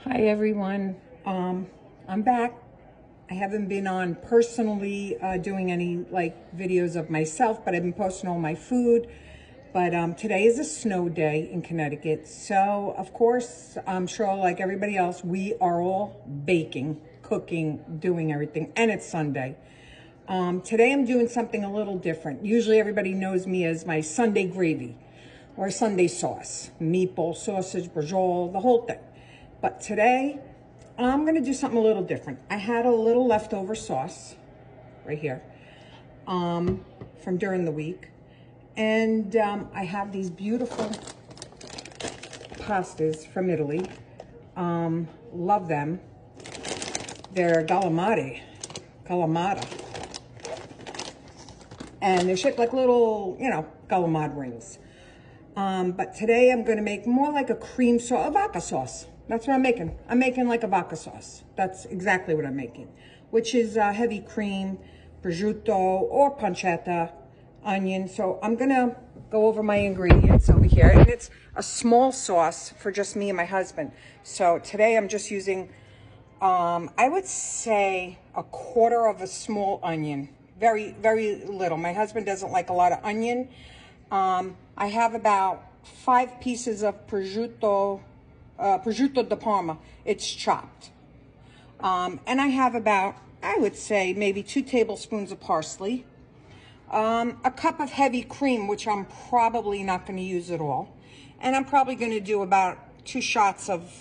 Hi everyone, I'm back. I haven't been on personally doing any videos of myself, but I've been posting all my food. But today is a snow day in Connecticut, so of course, I'm sure like everybody else, we are all baking, cooking, doing everything, and it's Sunday. Today I'm doing something a little different. Usually everybody knows me as my Sunday gravy or Sunday sauce, meatball, sausage, brajol, the whole thing. But today, I'm gonna do something a little different. I had a little leftover sauce right here from during the week. And I have these beautiful pastas from Italy. Love them. They're calamata. And they're shaped like little, calamari rings. But today I'm gonna make more like a cream sauce, a vodka sauce. That's what I'm making. I'm making like a vodka sauce. That's exactly what I'm making, which is heavy cream, prosciutto or pancetta, onion. So I'm gonna go over my ingredients over here, and it's a small sauce for just me and my husband. So today I'm just using, I would say a quarter of a small onion, very, very little. My husband doesn't like a lot of onion. I have about 5 pieces of prosciutto di Parma. It's chopped. And I have about, I would say, maybe 2 tablespoons of parsley. A cup of heavy cream, which I'm probably not going to use at all. And I'm probably going to do about 2 shots of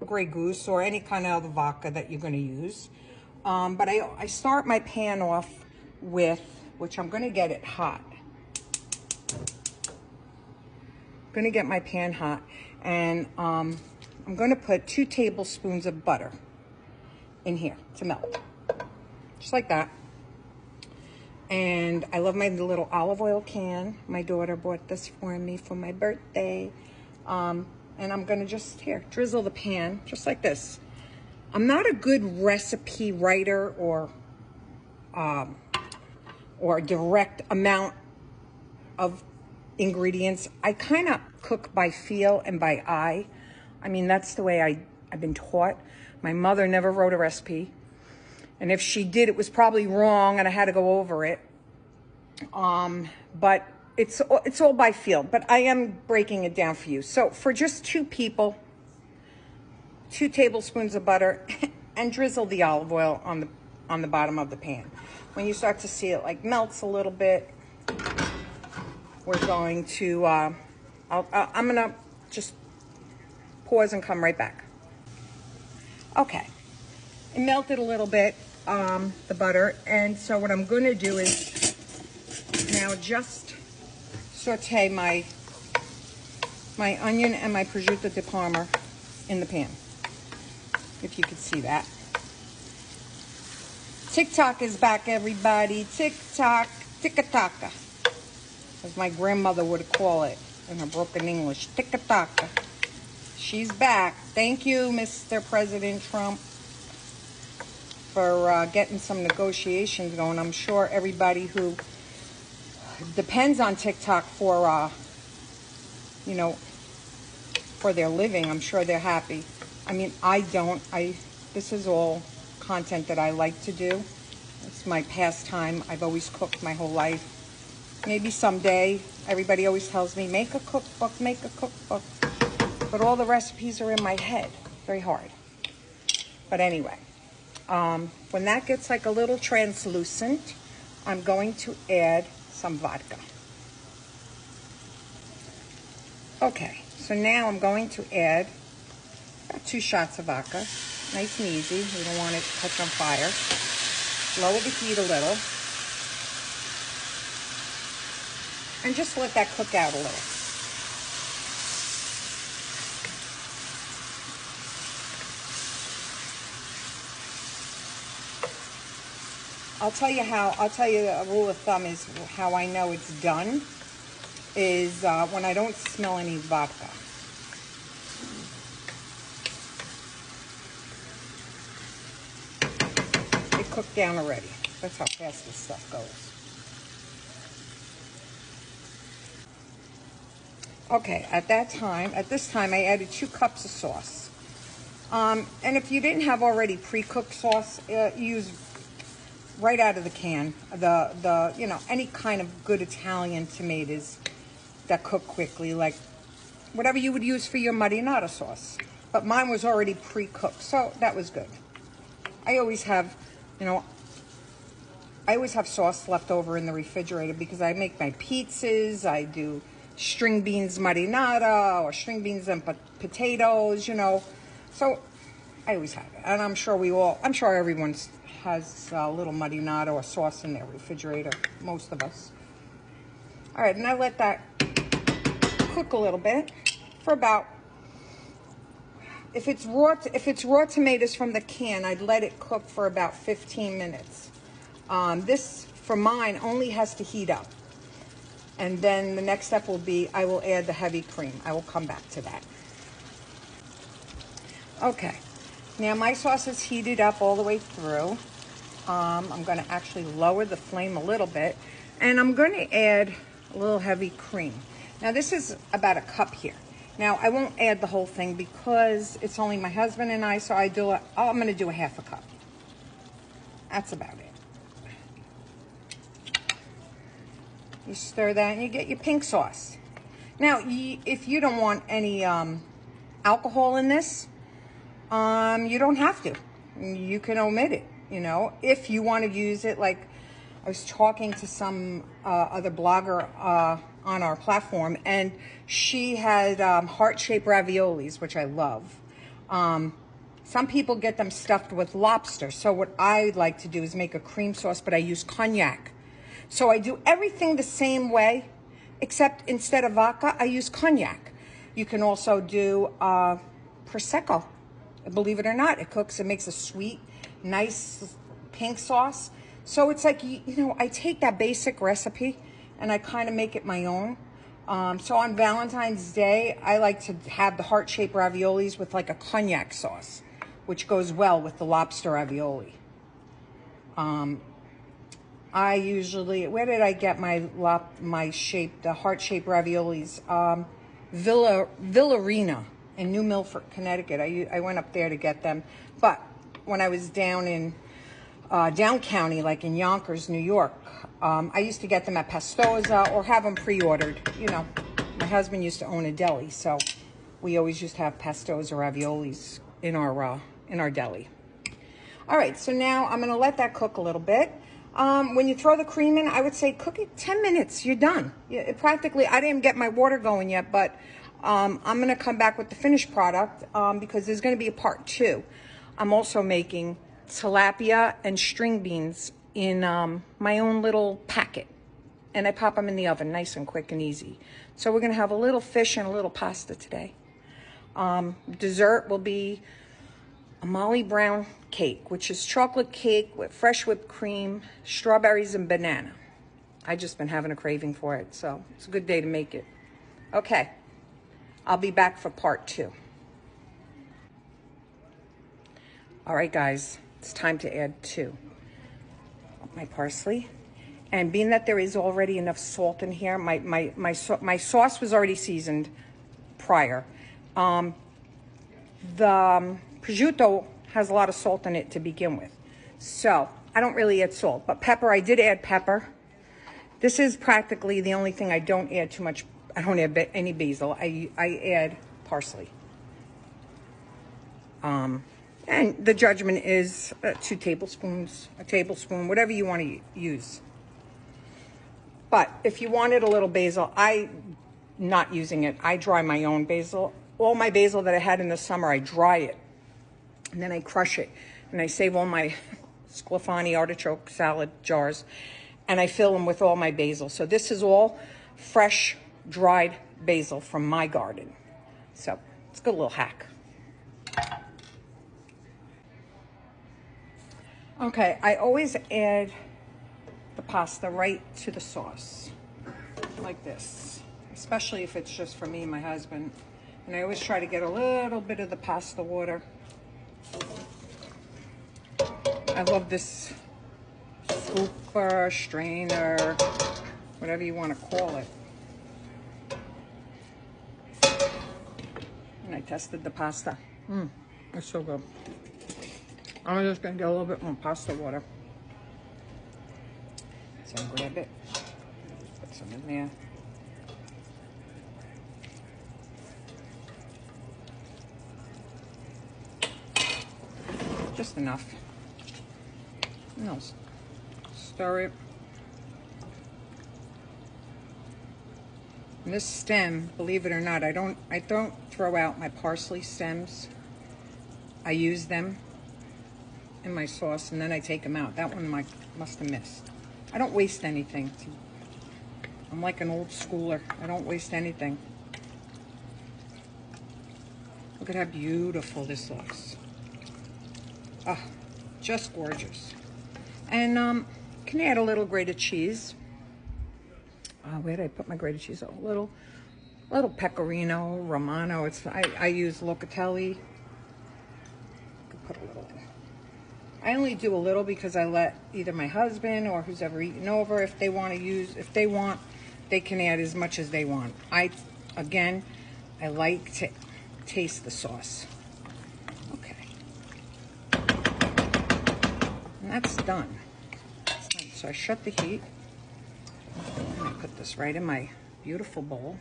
Grey Goose or any kind of other vodka that you're going to use. But I start my pan off with, which I'm going to get it hot. I'm going to get my pan hot, and I'm going to put 2 tablespoons of butter in here to melt, just like that. And I love my little olive oil can. My daughter bought this for me for my birthday. And I'm going to just drizzle the pan just like this. I'm not a good recipe writer or direct amount of ingredients. I kind of cook by feel and by eye. I mean, that's the way I've been taught. My mother never wrote a recipe. And if she did, it was probably wrong and I had to go over it. But it's all by feel. But I am breaking it down for you. So for just 2 people, 2 tablespoons of butter, and drizzle the olive oil on the bottom of the pan. When you start to see it like melts a little bit, we're going to, I'm gonna just pause and come right back. Okay, it melted a little bit, the butter, and so what I'm gonna do is now just saute my onion and my prosciutto di Parma in the pan, if you could see that. TikTok is back, everybody. TikTok, ticka-taka, as my grandmother would call it in her broken English. Ticka-taka. She's back. Thank you, Mr. President Trump, for getting some negotiations going. I'm sure everybody who depends on TikTok for, for their living, I'm sure they're happy. I mean, I don't. This is all content that I like to do. It's my pastime. I've always cooked my whole life. Maybe someday, everybody always tells me, make a cookbook. But all the recipes are in my head. Very hard. But anyway, when that gets like a little translucent, I'm going to add some vodka. Okay, so now I'm going to add about 2 shots of vodka. Nice and easy. We don't want it to catch on fire. Lower the heat a little. And just let that cook out a little. I'll tell you a rule of thumb is how I know it's done is when I don't smell any vodka. It cooked down already. That's how fast this stuff goes. Okay, at this time, I added 2 cups of sauce. And if you didn't have already pre-cooked sauce, use right out of the can. You know, any kind of good Italian tomatoes that cook quickly, like whatever you would use for your marinara sauce. But mine was already pre-cooked, so that was good. I always have, you know, I always have sauce left over in the refrigerator because I make my pizzas, I do string beans marinara or string beans and potatoes, you know. So I always have it. And I'm sure everyone has a little marinara or sauce in their refrigerator, most of us. All right, and I let that cook a little bit for about, if it's raw tomatoes from the can, I'd let it cook for about 15 minutes. This, for mine, only has to heat up. And then the next step will be, I will add the heavy cream. I will come back to that. Okay, now my sauce is heated up all the way through. I'm going to actually lower the flame a little bit. And I'm going to add a little heavy cream. Now this is about a cup here. Now I won't add the whole thing because it's only my husband and I, so I'm going to do a half a cup. That's about it. You stir that and you get your pink sauce. Now, if you don't want any alcohol in this, you don't have to. You can omit it, you know. If you want to use it, like I was talking to some other blogger on our platform, and she had heart-shaped raviolis, which I love. Some people get them stuffed with lobster. So what I like to do is make a cream sauce, but I use cognac. So I do everything the same way, except instead of vodka, I use cognac. You can also do Prosecco. Believe it or not, it makes a sweet, nice pink sauce. So it's like, you know, I take that basic recipe and I kind of make it my own. So on Valentine's Day, I like to have the heart-shaped raviolis with like a cognac sauce, which goes well with the lobster ravioli. I usually, where did I get my heart-shaped raviolis? Villarina in New Milford, Connecticut. I went up there to get them. But when I was down in down county, like in Yonkers, New York, I used to get them at Pastoza or have them pre-ordered. You know, my husband used to own a deli, so we always used to have Pastoza raviolis in our deli. All right, so now I'm going to let that cook a little bit. When you throw the cream in, I would say cook it 10 minutes. You're done. Practically, I didn't get my water going yet, but I'm going to come back with the finished product because there's going to be a part 2. I'm also making tilapia and string beans in my own little packet. And I pop them in the oven nice and quick and easy. So we're going to have a little fish and a little pasta today. Dessert will be a Molly Brown cake, which is chocolate cake with fresh whipped cream, strawberries, and banana. I've just been having a craving for it, so it's a good day to make it. Okay, I'll be back for part 2. All right, guys, it's time to add my parsley. And being that there is already enough salt in here, my sauce was already seasoned prior. The prosciutto has a lot of salt in it to begin with. So I don't really add salt, but pepper, I did add pepper. This is practically the only thing I don't add too much. I don't add any basil. I add parsley. And the judgment is 2 tablespoons, a tablespoon, whatever you want to use. But if you wanted a little basil, I'm not using it. I dry my own basil. All my basil that I had in the summer, I dry it. And then I crush it. And I save all my sclafani artichoke salad jars. And I fill them with all my basil. So this is all fresh, dried basil from my garden. So it's a good little hack. Okay, I always add the pasta right to the sauce. Like this. Especially if it's just for me and my husband. And I always try to get a little bit of the pasta water. I love this scooper, strainer, whatever you want to call it. And I tested the pasta. It's so good. I'm just gonna get a little bit more pasta water. So grab it, put some in there. Just enough. And I'll stir it. And this stem, believe it or not, I don't throw out my parsley stems. I use them in my sauce and then I take them out. That one must have missed. I don't waste anything. I'm like an old schooler. I don't waste anything. Look at how beautiful this looks. Ah, just gorgeous. And can add a little grated cheese. Where did I put my grated cheese? A little pecorino romano. I use locatelli. Put a little in. I only do a little because I let either my husband or who's ever eaten over, if they want, they can add as much as they want. I like to taste the sauce. Okay. And that's done. So I shut the heat. And I put this right in my beautiful bowl.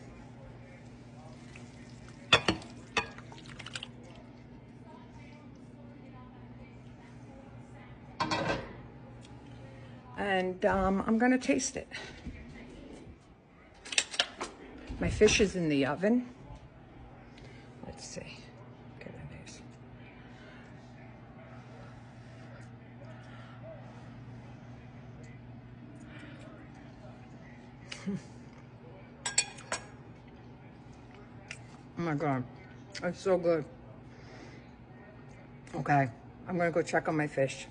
And I'm gonna taste it. My fish is in the oven. Let's see. Okay, that is. Oh my God, it's so good. Okay, I'm gonna go check on my fish.